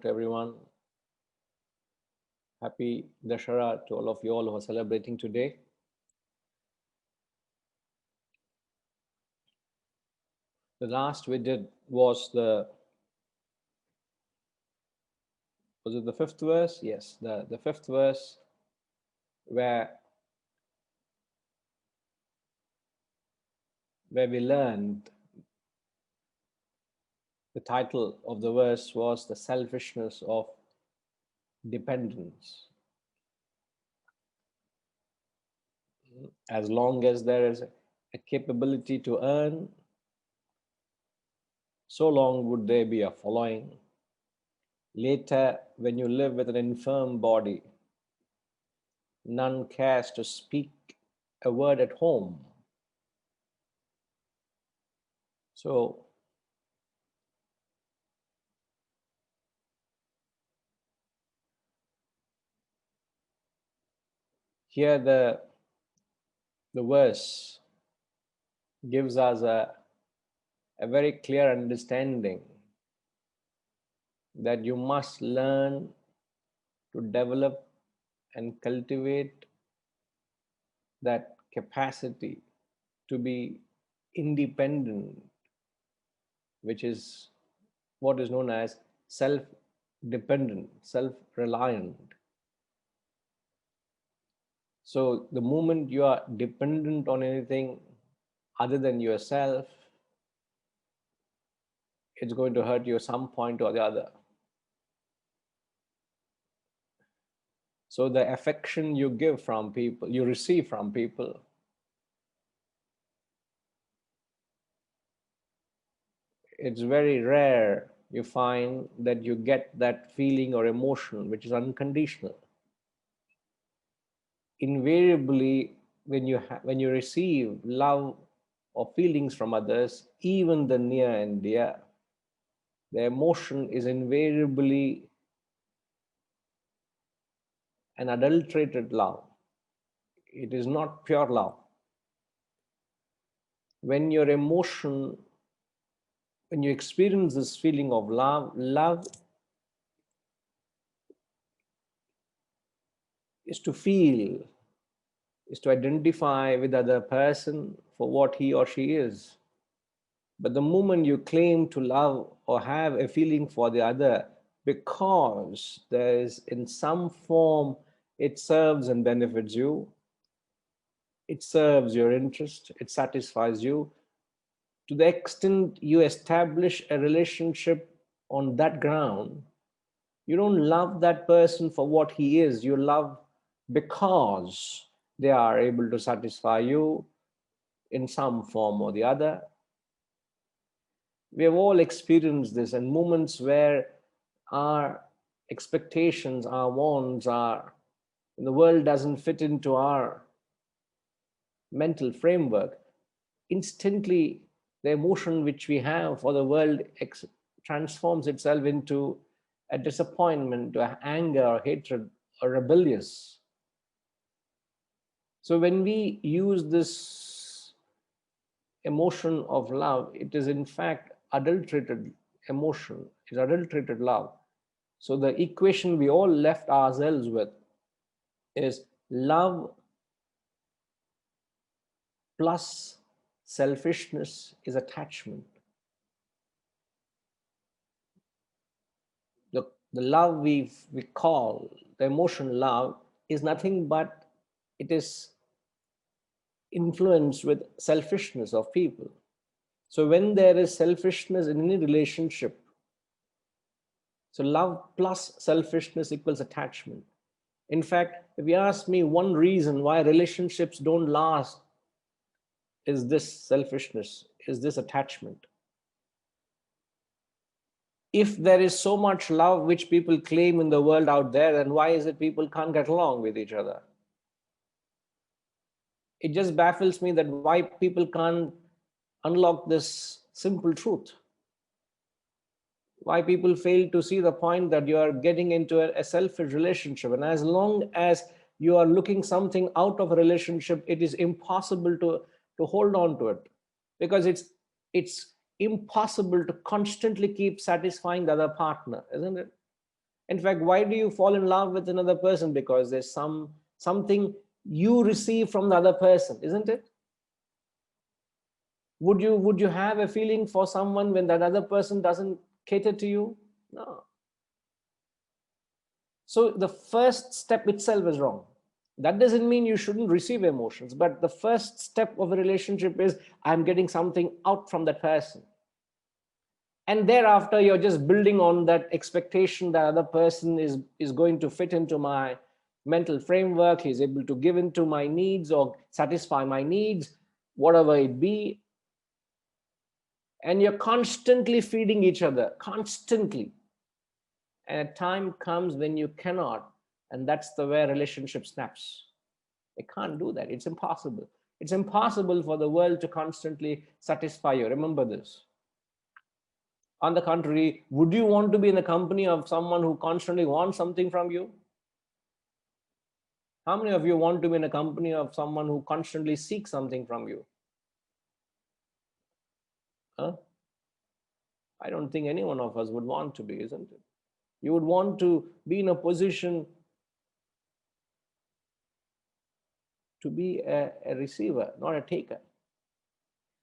to everyone. Happy Dashara to all of you all who are celebrating today. The last we did was the fifth verse? Yes, the fifth verse where we learned the title of the verse was the selfishness of dependence. As long as there is a capability to earn, so long would there be a following. Later, when you live with an infirm body, none cares to speak a word at home. So, here the verse gives us a very clear understanding that you must learn to develop and cultivate that capacity to be independent, which is what is known as self-dependent, self-reliant. So the moment you are dependent on anything other than yourself, it's going to hurt you at some point or the other. So the affection you give from people, you receive from people, it's very rare you find that you get that feeling or emotion which is unconditional. Invariably, when you receive love or feelings from others, even the near and dear, the emotion is invariably an adulterated love. It is not pure love. When your emotion, when you experience this feeling of love is to feel, is to identify with the other person for what he or she is. But the moment you claim to love or have a feeling for the other because there is in some form it serves and benefits you, it serves your interest, it satisfies you, to the extent you establish a relationship on that ground, you don't love that person for what he is, you love because they are able to satisfy you in some form or the other. We have all experienced this, and moments where our expectations, our wants, the world doesn't fit into our mental framework, instantly the emotion which we have for the world transforms itself into a disappointment, to anger or hatred or rebellious. So when we use this emotion of love, it is in fact adulterated emotion, it's adulterated love. So the equation we all left ourselves with is love plus selfishness is attachment. The love we call the emotion love is nothing but it is influenced with selfishness of people. So when there is selfishness in any relationship, so love plus selfishness equals attachment. In fact, if you ask me, one reason why relationships don't last is this selfishness, is this attachment. If there is so much love which people claim in the world out there, then why is it people can't get along with each other? It just baffles me that why people can't unlock this simple truth. Why people fail to see the point that you are getting into a selfish relationship. And as long as you are looking something out of a relationship, it is impossible to hold on to it, because it's impossible to constantly keep satisfying the other partner, isn't it? In fact, why do you fall in love with another person? Because there's something you receive from the other person, isn't it? Would you have a feeling for someone when that other person doesn't cater to you? No. So the first step itself is wrong. That doesn't mean you shouldn't receive emotions, but the first step of a relationship is I'm getting something out from that person. And thereafter, you're just building on that expectation that other person is going to fit into my mental framework. He's able to give into my needs or satisfy my needs, whatever it be. And you're constantly feeding each other, constantly. And a time comes when you cannot, and that's the where relationship snaps. They can't do that. It's impossible. It's impossible for the world to constantly satisfy you. Remember this. On the contrary, would you want to be in the company of someone who constantly wants something from you? How many of you want to be in a company of someone who constantly seeks something from you? Huh? I don't think any one of us would want to be, isn't it? You would want to be in a position to be a receiver, not a taker.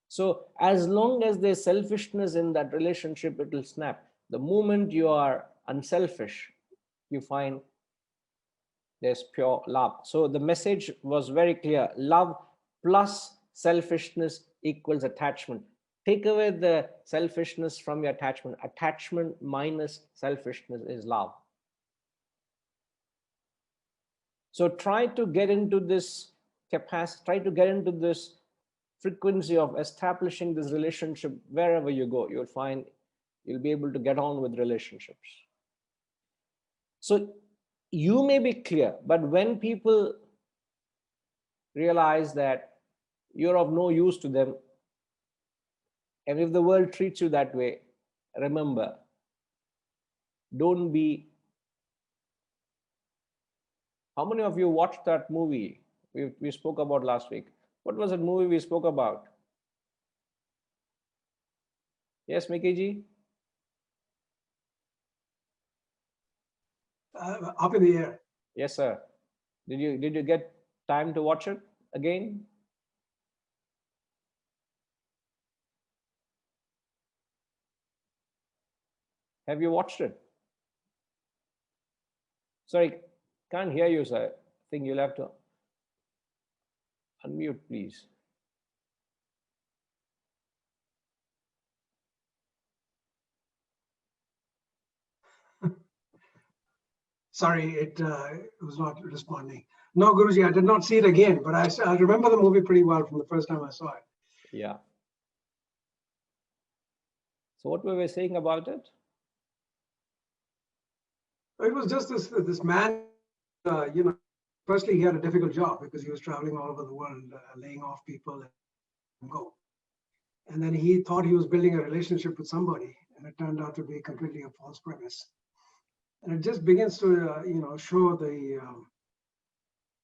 So as long as there's selfishness in that relationship, it will snap. The moment you are unselfish, you find there's pure love. So the message was very clear. Love plus selfishness equals attachment. Take away the selfishness from your attachment. Attachment minus selfishness is love. So try to get into this capacity, try to get into this frequency of establishing this relationship wherever you go. You'll find you'll be able to get on with relationships. So you may be clear, but when people realize that you're of no use to them, and if the world treats you that way, remember, don't be. How many of you watched that movie we spoke about last week? What was that movie we spoke about? Yes, Mickey ji? Up in the air. Yes, sir. Did you get time to watch it again? Have you watched it? Sorry, can't hear you, sir. I think you'll have to unmute, please. Sorry, it was not responding. No, Guruji, I did not see it again, but I remember the movie pretty well from the first time I saw it. Yeah. So what were we saying about it? It was just this man, firstly, he had a difficult job because he was traveling all over the world, laying off people and go. And then he thought he was building a relationship with somebody, and it turned out to be completely a false premise. And it just begins to, show the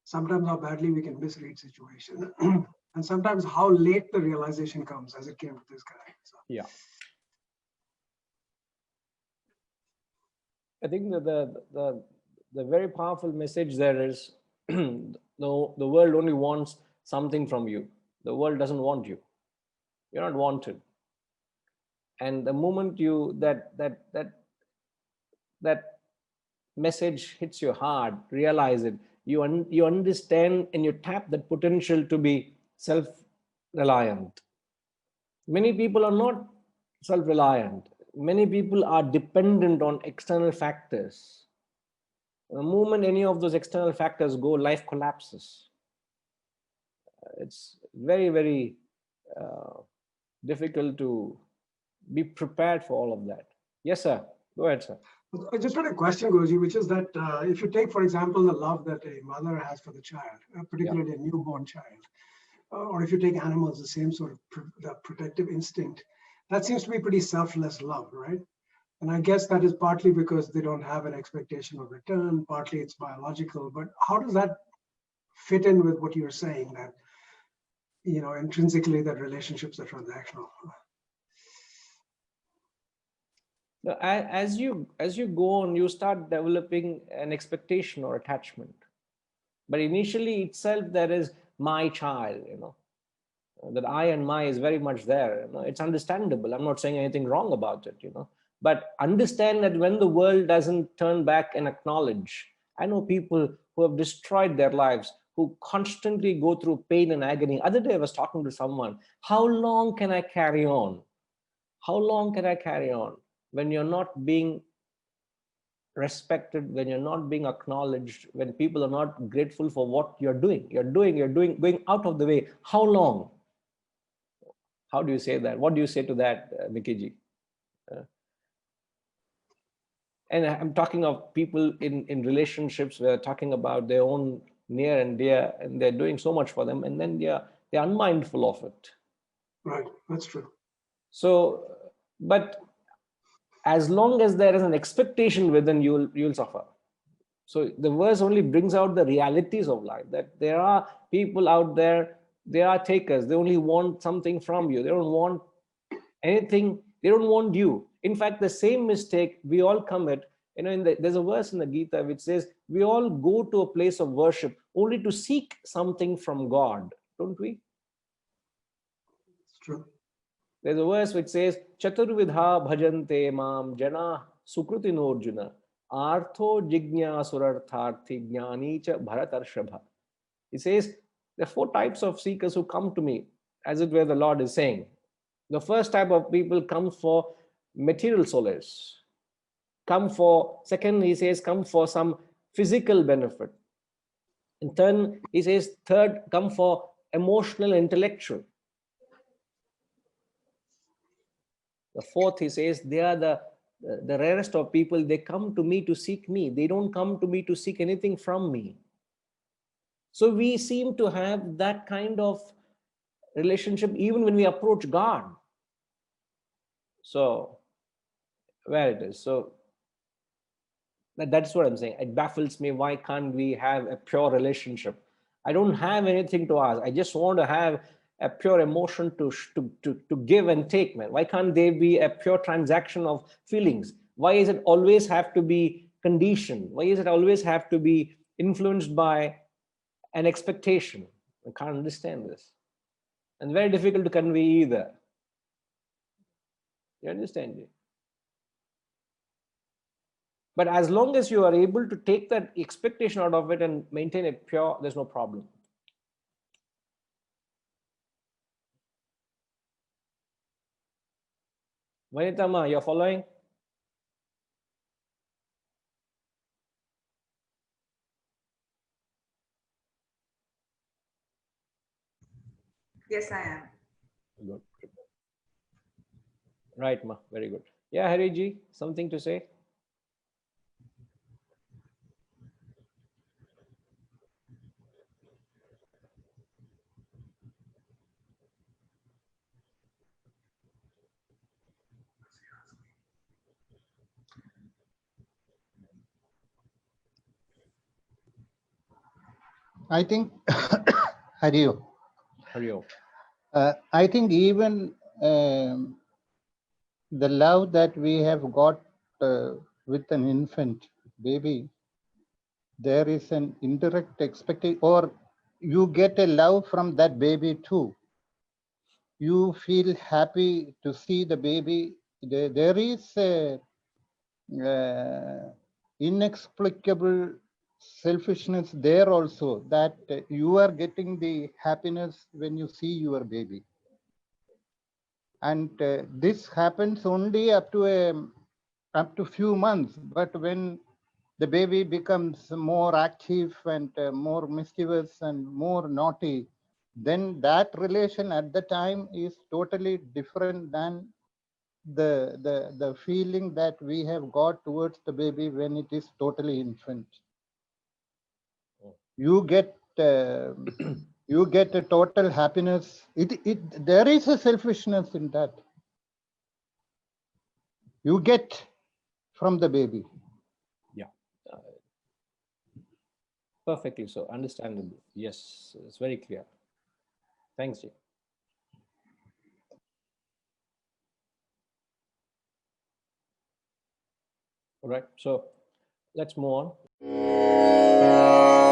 sometimes how badly we can misread situation, and sometimes how late the realization comes, as it came to this guy. So. Yeah. I think that the very powerful message there is the world only wants something from you. The world doesn't want you. You're not wanted. And the moment you that message hits you hard, realize it. You understand and you tap that potential to be self-reliant. Many people are not self-reliant. Many people are dependent on external factors. The moment any of those external factors go, life collapses. It's very, very difficult to be prepared for all of that. Yes, sir. Go ahead, sir. I just had a question, Guruji, which is that if you take, for example, the love that a mother has for the child, particularly a newborn child, or if you take animals, the same sort of protective instinct, that seems to be pretty selfless love, right? And I guess that is partly because they don't have an expectation of return, partly it's biological, but how does that fit in with what you're saying, that, intrinsically that relationships are transactional? Now, as you go on, you start developing an expectation or attachment. But initially itself, there is my child, that I and my is very much there. It's understandable. I'm not saying anything wrong about it, but understand that when the world doesn't turn back and acknowledge, I know people who have destroyed their lives, who constantly go through pain and agony. Other day I was talking to someone, how long can I carry on? How long can I carry on when you're not being respected, when you're not being acknowledged, when people are not grateful for what you're doing, going out of the way? How long? How do you say that? What do you say to that, Nikiji? Uh, and I'm talking of people in relationships where they're talking about their own near and dear, and they're doing so much for them, and then they're unmindful of it. Right, that's true. So, but as long as there is an expectation within, you'll suffer. So the verse only brings out the realities of life, that there are people out there, they are takers. They only want something from you. They don't want anything. They don't want you. In fact, the same mistake we all commit. There's a verse in the Gita which says we all go to a place of worship only to seek something from God, don't we? It's true. There's a verse which says, Chaturvidha bhajante mam jana sukruti norjuna artho jignya surartharthi jnani cha bharatarshabha. He says, there are four types of seekers who come to me, as it were the Lord is saying. The first type of people come for material solace. Second, he says, come for some physical benefit. And third, come for emotional, intellectual. The fourth, he says, they are the rarest of people. They come to me to seek me. They don't come to me to seek anything from me. So we seem to have that kind of relationship even when we approach God. So where it is. So that's what I'm saying. It baffles me. Why can't we have a pure relationship? I don't have anything to ask. I just want to have a pure emotion to give and take, man. Why can't there be a pure transaction of feelings? Why is it always have to be conditioned? Why is it always have to be influenced by an expectation? I can't understand this. And very difficult to convey either. You understand it? But as long as you are able to take that expectation out of it and maintain it pure, there's no problem. Vanitama, you're following? Yes, I am. Good. Right, Ma. Very good. Yeah, Hariji, something to say? I think, Hariyo, Hariyo. I think even the love that we have got with an infant baby, there is an indirect expectation, or you get a love from that baby too. You feel happy to see the baby. There is a inexplicable selfishness there also, that you are getting the happiness when you see your baby. And this happens only up to few months, but when the baby becomes more active and more mischievous and more naughty, then that relation at the time is totally different than the feeling that we have got towards the baby when it is totally infant. You get a total happiness. There is a selfishness in that. You get from the baby. Yeah. Perfectly so. Understandable. Yes, it's very clear. Thanks, Jay. All right. So let's move on.